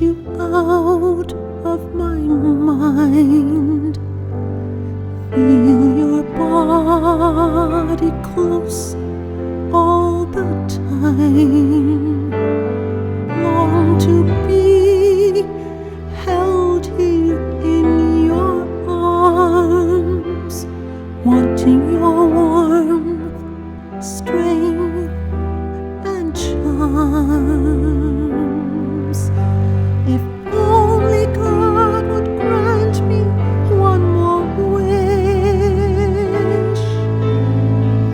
you out of my mind. Feel your body close all the time. Long to be held here in your arms, wanting your warmth, strength, and charms. If only God would grant me one more wish,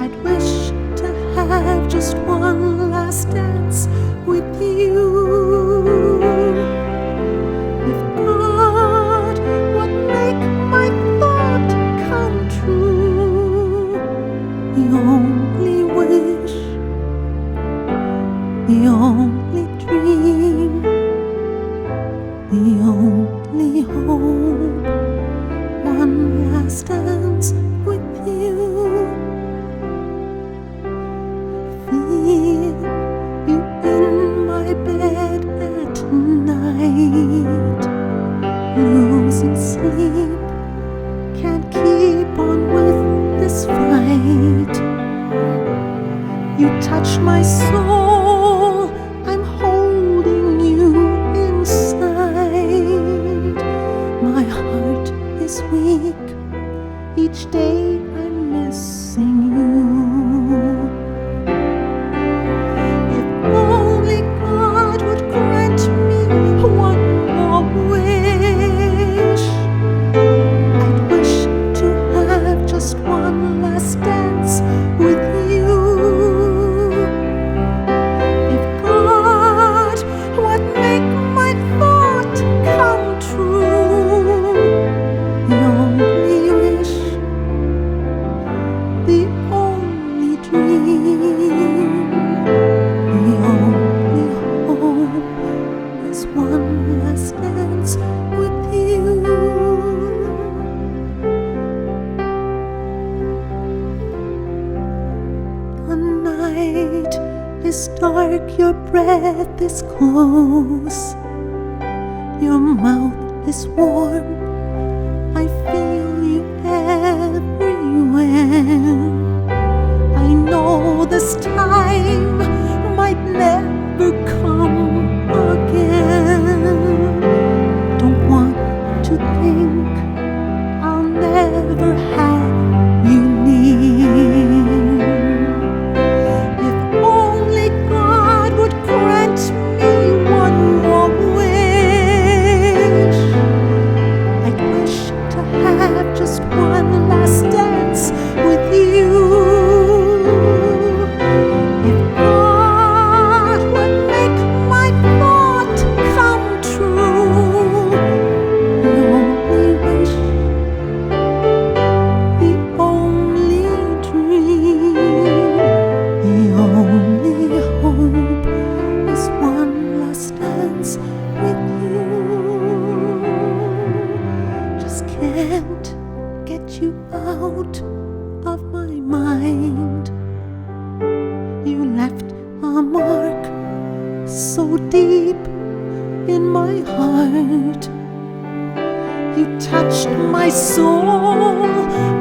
I'd wish to have just one last dance with you. If God would make my thought come true, the only wish, the only dream, the only hope, one last dance with you. Feel you in my bed at night, losing sleep, can't keep on with this fight. You touch my soul, I'm holding you inside. My heart is weak, each day I'm missing you. If only God would grant me one more wish, I'd wish to have just one last dance with you. If God would make my thought come true, the only wish, the only dream, the only hope is one last dance with you. The night is dark, your breath is close, your mouth is warm, I feel you everywhere. I know this time might never come again. Don't want to think I'll never have you near. If only God would grant me one more wish, I'd wish to have just one last dance with you. If God would make my thought come true, the only wish, the only dream, the only hope is one last dance with you. Just can't get you out of my mind. You left a mark so deep in my heart. You touched my soul,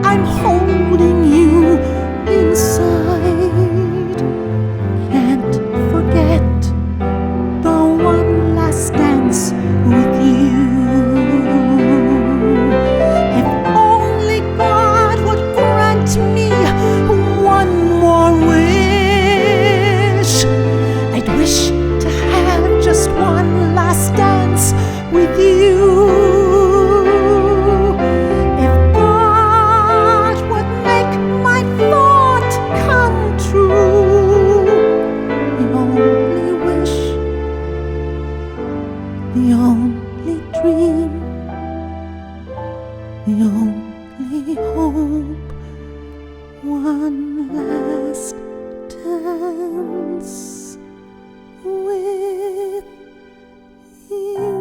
I'm holding you inside. Can't forget the one last dance with you. If only God would grant me one more wish, I'd wish to have just one last dance with you. If God would make my thought come true, the only wish, the only dream, the only hope, one last dance with you.